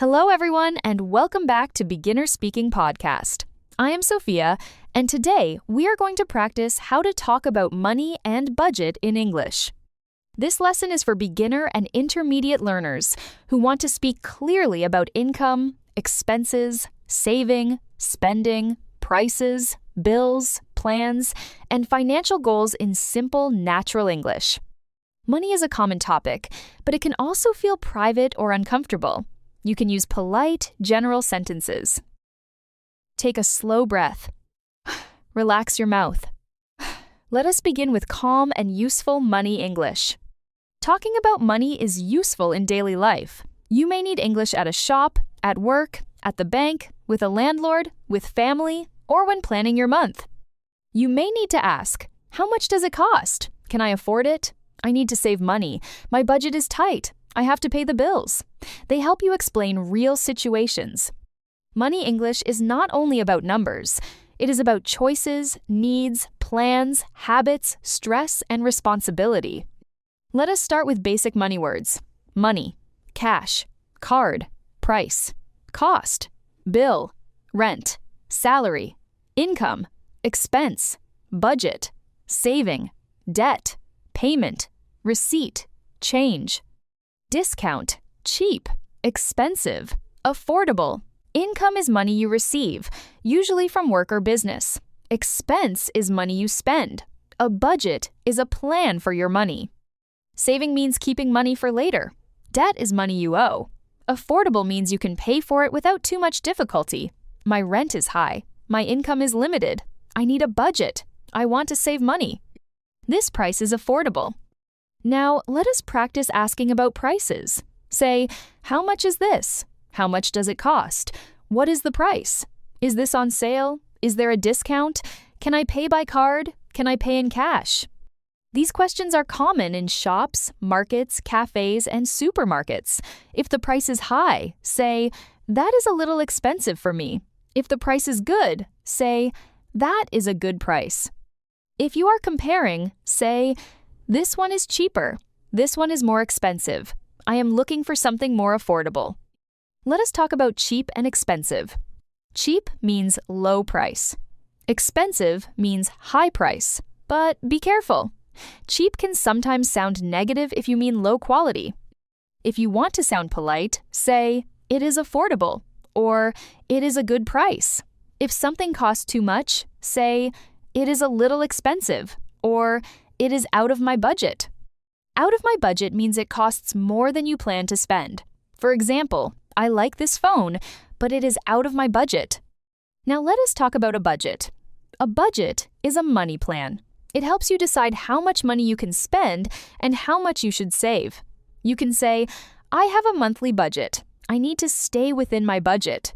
Hello, everyone, and welcome back to Beginner Speaking Podcast. I am Sophia, and today we are going to practice how to talk about money and budget in English. This lesson is for beginner and intermediate learners who want to speak clearly about income, expenses, saving, spending, prices, bills, plans, and financial goals in simple, natural English. Money is a common topic, but it can also feel private or uncomfortable. You can use polite, general sentences. Take a slow breath. Relax your mouth. Let us begin with calm and useful money English. Talking about money is useful in daily life. You may need English at a shop, at work, at the bank, with a landlord, with family, or when planning your month. You may need to ask, how much does it cost? Can I afford it? I need to save money. My budget is tight. I have to pay the bills. They help you explain real situations. Money English is not only about numbers. It is about choices, needs, plans, habits, stress, and responsibility. Let us start with basic money words. Money, cash, card, price, cost, bill, rent, salary, income, expense, budget, saving, debt, payment, receipt, change. Discount, cheap, expensive, affordable. Income is money you receive, usually from work or business. Expense is money you spend. A budget is a plan for your money. Saving means keeping money for later. Debt is money you owe. Affordable means you can pay for it without too much difficulty. My rent is high. My income is limited. I need a budget. I want to save money. This price is affordable. Now, let us practice asking about prices. Say, how much is this? How much does it cost? What is the price? Is this on sale? Is there a discount? Can I pay by card? Can I pay in cash? These questions are common in shops, markets, cafes, and supermarkets. If the price is high, say, that is a little expensive for me. If the price is good, say, that is a good price. If you are comparing, say, this one is cheaper. This one is more expensive. I am looking for something more affordable. Let us talk about cheap and expensive. Cheap means low price. Expensive means high price. But be careful. Cheap can sometimes sound negative if you mean low quality. If you want to sound polite, say, it is affordable, or it is a good price. If something costs too much, say, it is a little expensive, or it is out of my budget. Out of my budget means it costs more than you plan to spend. For example, I like this phone, but it is out of my budget. Now let us talk about a budget. A budget is a money plan. It helps you decide how much money you can spend and how much you should save. You can say, I have a monthly budget. I need to stay within my budget.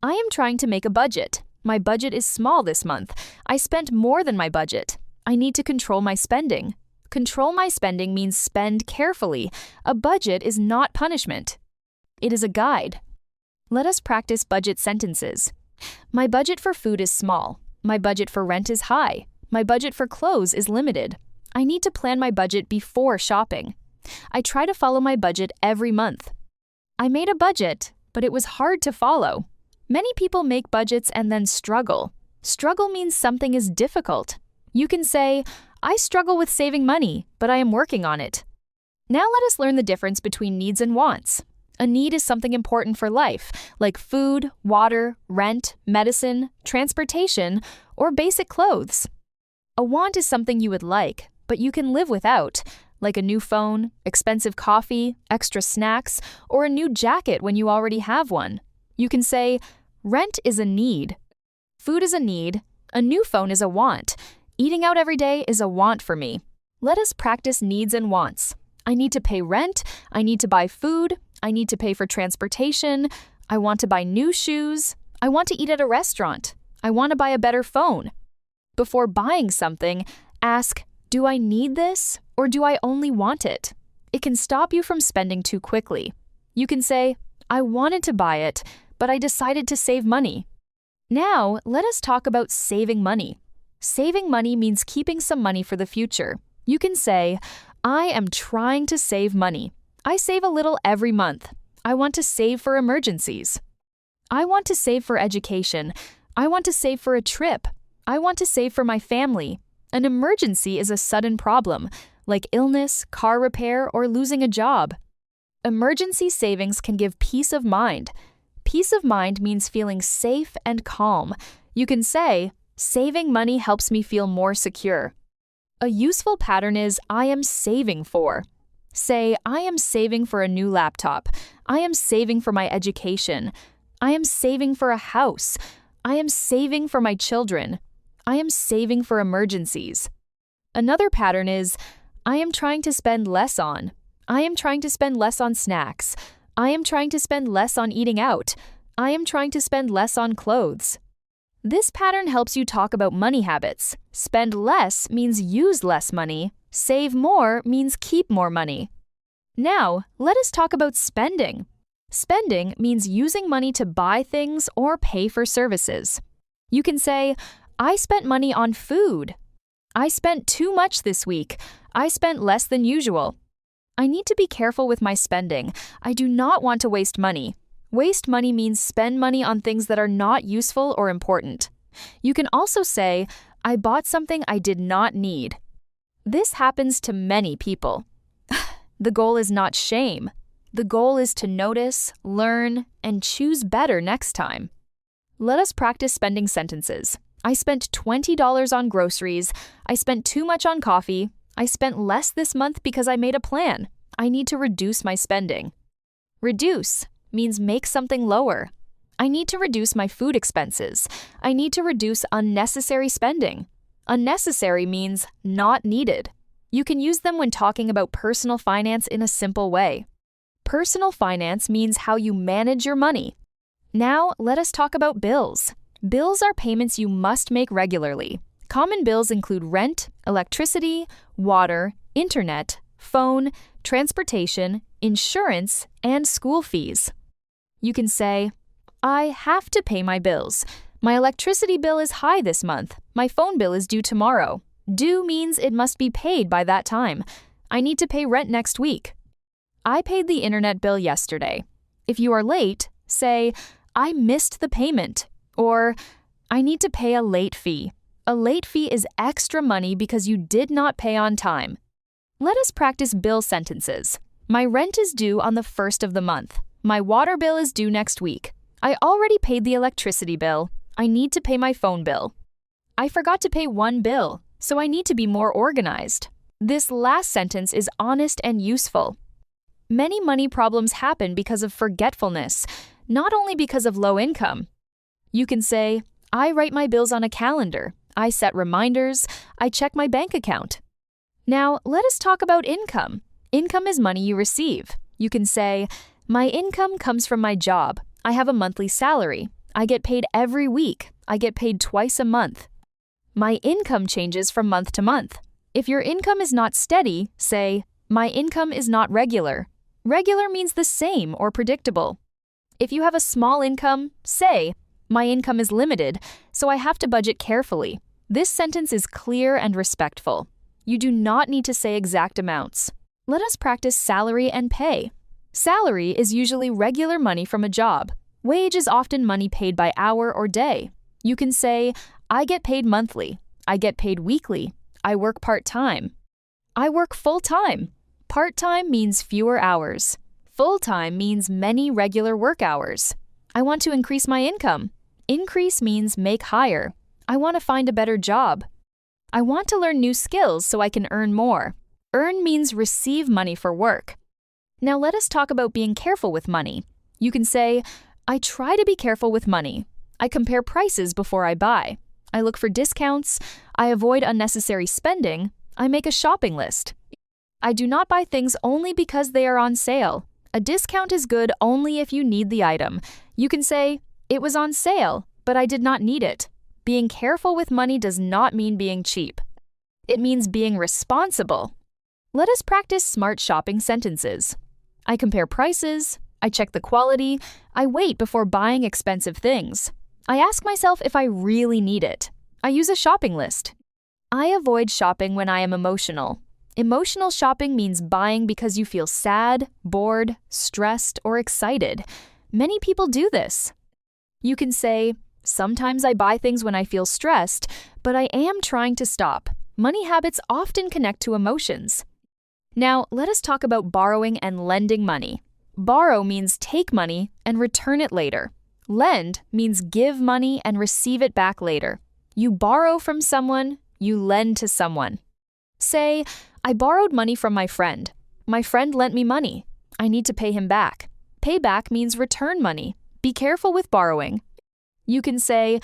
I am trying to make a budget. My budget is small this month. I spent more than my budget. I need to control my spending. Control my spending means spend carefully. A budget is not punishment. It is a guide. Let us practice budget sentences. My budget for food is small. My budget for rent is high. My budget for clothes is limited. I need to plan my budget before shopping. I try to follow my budget every month. I made a budget, but it was hard to follow. Many people make budgets and then struggle. Struggle means something is difficult. You can say, I struggle with saving money, but I am working on it. Now let us learn the difference between needs and wants. A need is something important for life, like food, water, rent, medicine, transportation, or basic clothes. A want is something you would like, but you can live without, like a new phone, expensive coffee, extra snacks, or a new jacket when you already have one. You can say, rent is a need. Food is a need. A new phone is a want. Eating out every day is a want for me. Let us practice needs and wants. I need to pay rent. I need to buy food. I need to pay for transportation. I want to buy new shoes. I want to eat at a restaurant. I want to buy a better phone. Before buying something, ask, do I need this or do I only want it? It can stop you from spending too quickly. You can say, I wanted to buy it, but I decided to save money. Now, let us talk about saving money. Saving money means keeping some money for the future. You can say, I am trying to save money. I save a little every month. I want to save for emergencies. I want to save for education. I want to save for a trip. I want to save for my family. An emergency is a sudden problem, like illness, car repair, or losing a job. Emergency savings can give peace of mind. Peace of mind means feeling safe and calm. You can say, saving money helps me feel more secure. A useful pattern is, I am saving for. Say, I am saving for a new laptop. I am saving for my education. I am saving for a house. I am saving for my children. I am saving for emergencies. Another pattern is, I am trying to spend less on. I am trying to spend less on snacks. I am trying to spend less on eating out. I am trying to spend less on clothes. This pattern helps you talk about money habits. Spend less means use less money. Save more means keep more money. Now, let us talk about spending. Spending means using money to buy things or pay for services. You can say, I spent money on food. I spent too much this week. I spent less than usual. I need to be careful with my spending. I do not want to waste money. Waste money means spend money on things that are not useful or important. You can also say, I bought something I did not need. This happens to many people. The goal is not shame. The goal is to notice, learn, and choose better next time. Let us practice spending sentences. I spent $20 on groceries. I spent too much on coffee. I spent less this month because I made a plan. I need to reduce my spending. Reduce means make something lower. I need to reduce my food expenses. I need to reduce unnecessary spending. Unnecessary means not needed. You can use them when talking about personal finance in a simple way. Personal finance means how you manage your money. Now, let us talk about bills. Bills are payments you must make regularly. Common bills include rent, electricity, water, internet, phone, transportation, insurance, and school fees. You can say, I have to pay my bills. My electricity bill is high this month. My phone bill is due tomorrow. Due means it must be paid by that time. I need to pay rent next week. I paid the internet bill yesterday. If you are late, say, I missed the payment, or I need to pay a late fee. A late fee is extra money because you did not pay on time. Let us practice bill sentences. My rent is due on the 1st of the month. My water bill is due next week. I already paid the electricity bill. I need to pay my phone bill. I forgot to pay one bill, so I need to be more organized. This last sentence is honest and useful. Many money problems happen because of forgetfulness, not only because of low income. You can say, I write my bills on a calendar. I set reminders. I check my bank account. Now, let us talk about income. Income is money you receive. You can say, my income comes from my job. I have a monthly salary. I get paid every week. I get paid twice a month. My income changes from month to month. If your income is not steady, say, my income is not regular. Regular means the same or predictable. If you have a small income, say, my income is limited, so I have to budget carefully. This sentence is clear and respectful. You do not need to say exact amounts. Let us practice salary and pay. Salary is usually regular money from a job. Wage is often money paid by hour or day. You can say, I get paid monthly. I get paid weekly. I work part-time. I work full-time. Part-time means fewer hours. Full-time means many regular work hours. I want to increase my income. Increase means make higher. I want to find a better job. I want to learn new skills so I can earn more. Earn means receive money for work. Now let us talk about being careful with money. You can say, I try to be careful with money. I compare prices before I buy. I look for discounts. I avoid unnecessary spending. I make a shopping list. I do not buy things only because they are on sale. A discount is good only if you need the item. You can say, it was on sale, but I did not need it. Being careful with money does not mean being cheap. It means being responsible. Let us practice smart shopping sentences. I compare prices. I check the quality. I wait before buying expensive things. I ask myself if I really need it. I use a shopping list. I avoid shopping when I am emotional. Emotional shopping means buying because you feel sad, bored, stressed, or excited. Many people do this. You can say, sometimes I buy things when I feel stressed, but I am trying to stop. Money habits often connect to emotions. Now, let us talk about borrowing and lending money. Borrow means take money and return it later. Lend means give money and receive it back later. You borrow from someone, you lend to someone. Say, I borrowed money from my friend. My friend lent me money. I need to pay him back. Pay back means return money. Be careful with borrowing. You can say,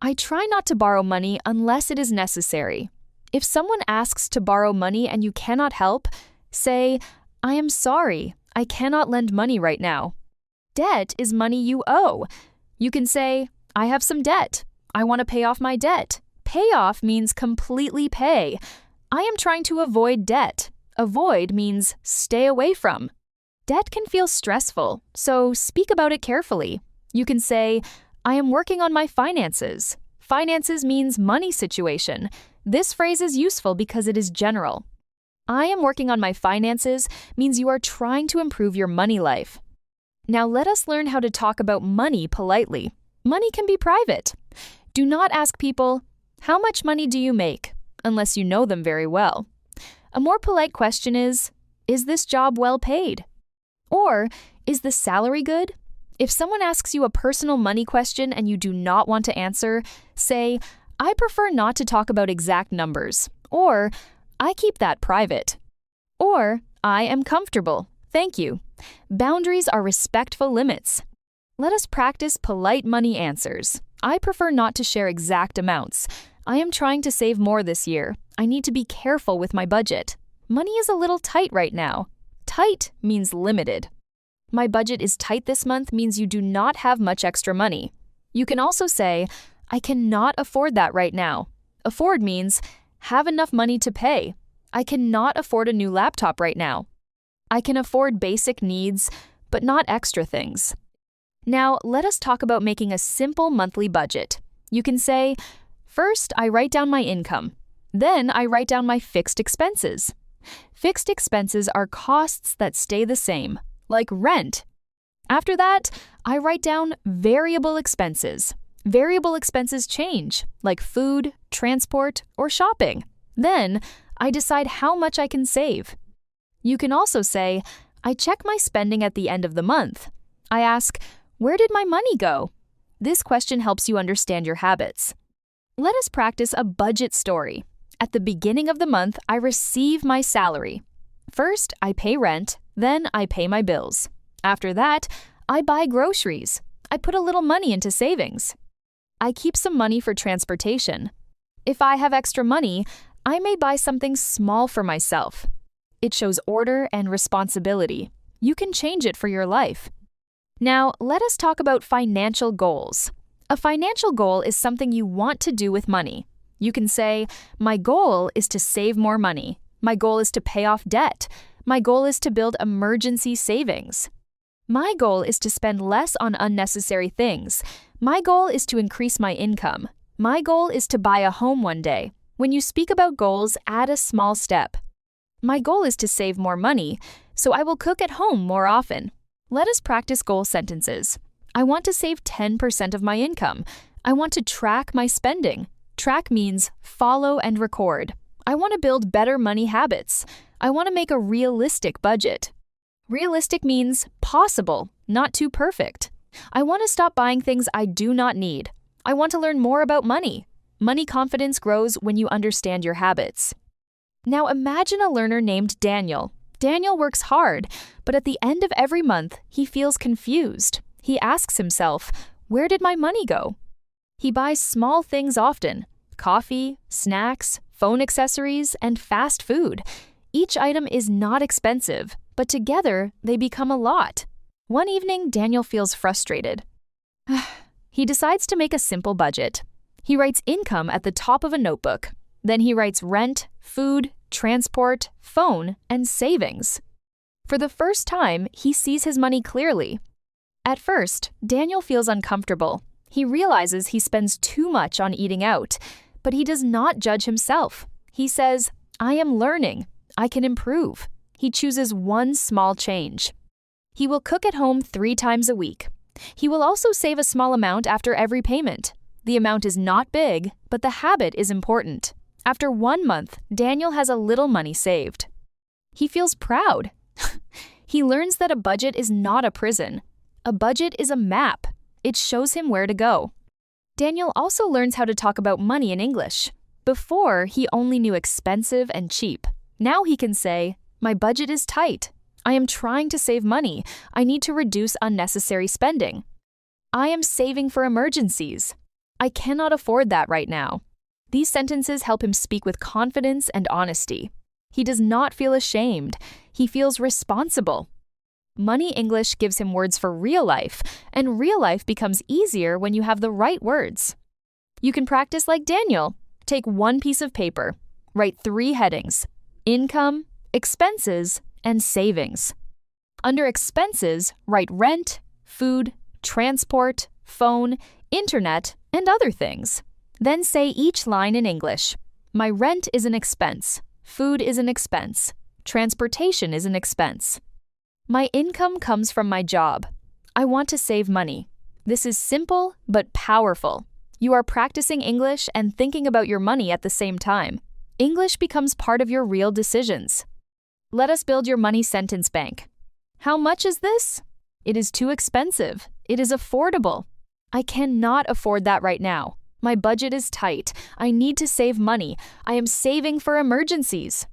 I try not to borrow money unless it is necessary. If someone asks to borrow money and you cannot help, say, I am sorry, I cannot lend money right now. Debt is money you owe. You can say, I have some debt. I want to pay off my debt. Pay off means completely pay. I am trying to avoid debt. Avoid means stay away from. Debt can feel stressful, so speak about it carefully. You can say, I am working on my finances. Finances means money situation. This phrase is useful because it is general. I am working on my finances means you are trying to improve your money life. Now let us learn how to talk about money politely. Money can be private. Do not ask people, how much money do you make? Unless you know them very well. A more polite question is this job well paid? Or, is the salary good? If someone asks you a personal money question and you do not want to answer, say, I prefer not to talk about exact numbers. Or, I keep that private. Or, I am comfortable. Thank you. Boundaries are respectful limits. Let us practice polite money answers. I prefer not to share exact amounts. I am trying to save more this year. I need to be careful with my budget. Money is a little tight right now. Tight means limited. My budget is tight this month means you do not have much extra money. You can also say, I cannot afford that right now. Afford means have enough money to pay. I cannot afford a new laptop right now. I can afford basic needs, but not extra things. Now, let us talk about making a simple monthly budget. You can say, first, I write down my income. Then I write down my fixed expenses. Fixed expenses are costs that stay the same, like rent. After that, I write down variable expenses. Variable expenses change, like food, transport, or shopping. Then, I decide how much I can save. You can also say, I check my spending at the end of the month. I ask, where did my money go? This question helps you understand your habits. Let us practice a budget story. At the beginning of the month, I receive my salary. First, I pay rent, then I pay my bills. After that, I buy groceries. I put a little money into savings. I keep some money for transportation. If I have extra money, I may buy something small for myself. It shows order and responsibility. You can change it for your life. Now, let us talk about financial goals. A financial goal is something you want to do with money. You can say, my goal is to save more money. My goal is to pay off debt. My goal is to build emergency savings. My goal is to spend less on unnecessary things. My goal is to increase my income. My goal is to buy a home one day. When you speak about goals, add a small step. My goal is to save more money, so I will cook at home more often. Let us practice goal sentences. I want to save 10% of my income. I want to track my spending. Track means follow and record. I want to build better money habits. I want to make a realistic budget. Realistic means possible, not too perfect. I want to stop buying things I do not need. I want to learn more about money. Money confidence grows when you understand your habits. Now imagine a learner named Daniel. Daniel works hard, but at the end of every month, he feels confused. He asks himself, where did my money go? He buys small things often: coffee, snacks, phone accessories, and fast food. Each item is not expensive, but together they become a lot. One evening, Daniel feels frustrated. He decides to make a simple budget. He writes income at the top of a notebook. Then he writes rent, food, transport, phone, and savings. For the first time, he sees his money clearly. At first, Daniel feels uncomfortable. He realizes he spends too much on eating out, but he does not judge himself. He says, I am learning. I can improve. He chooses one small change. He will cook at home 3 times a week. He will also save a small amount after every payment. The amount is not big, but the habit is important. After 1 month, Daniel has a little money saved. He feels proud. He learns that a budget is not a prison. A budget is a map. It shows him where to go. Daniel also learns how to talk about money in English. Before, he only knew expensive and cheap. Now he can say, "My budget is tight. I am trying to save money. I need to reduce unnecessary spending. I am saving for emergencies. I cannot afford that right now." These sentences help him speak with confidence and honesty. He does not feel ashamed. He feels responsible. Money English gives him words for real life, and real life becomes easier when you have the right words. You can practice like Daniel. Take 1 piece of paper. Write 3 headings: income, expenses, and savings. Under expenses, write rent, food, transport, phone, internet, and other things. Then say each line in English. My rent is an expense. Food is an expense. Transportation is an expense. My income comes from my job. I want to save money. This is simple but powerful. You are practicing English and thinking about your money at the same time. English becomes part of your real decisions. Let us build your money sentence bank. How much is this? It is too expensive. It is affordable. I cannot afford that right now. My budget is tight. I need to save money. I am saving for emergencies.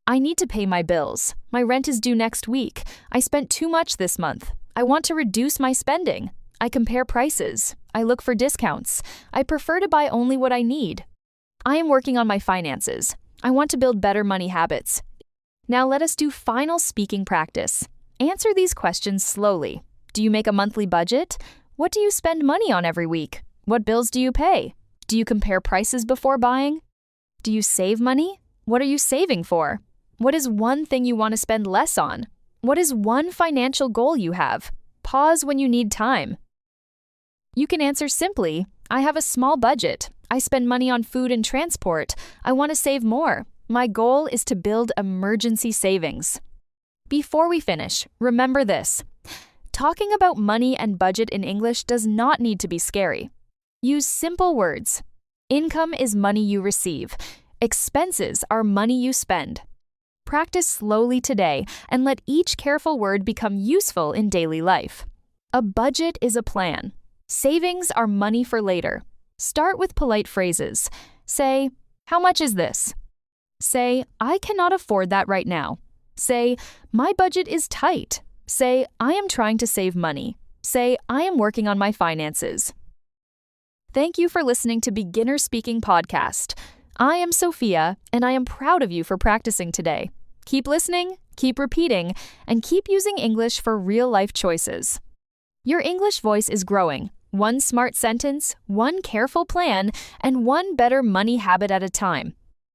I need to pay my bills. My rent is due next week. I spent too much this month. I want to reduce my spending. I compare prices. I look for discounts. I prefer to buy only what I need. I am working on my finances. I want to build better money habits. Now let us do final speaking practice. Answer these questions slowly. Do you make a monthly budget? What do you spend money on every week? What bills do you pay? Do you compare prices before buying? Do you save money? What are you saving for? What is one thing you want to spend less on? What is one financial goal you have? Pause when you need time. You can answer simply, I have a small budget. I spend money on food and transport. I want to save more. My goal is to build emergency savings. Before we finish, remember this. Talking about money and budget in English does not need to be scary. Use simple words. Income is money you receive. Expenses are money you spend. Practice slowly today and let each careful word become useful in daily life. A budget is a plan. Savings are money for later. Start with polite phrases. Say, how much is this? Say, I cannot afford that right now. Say, my budget is tight. Say, I am trying to save money. Say, I am working on my finances. Thank you for listening to Beginner Speaking Podcast. I am Sophia, and I am proud of you for practicing today. Keep listening, keep repeating, and keep using English for real-life choices. Your English voice is growing, 1 smart sentence, 1 careful plan, and 1 better money habit at a time.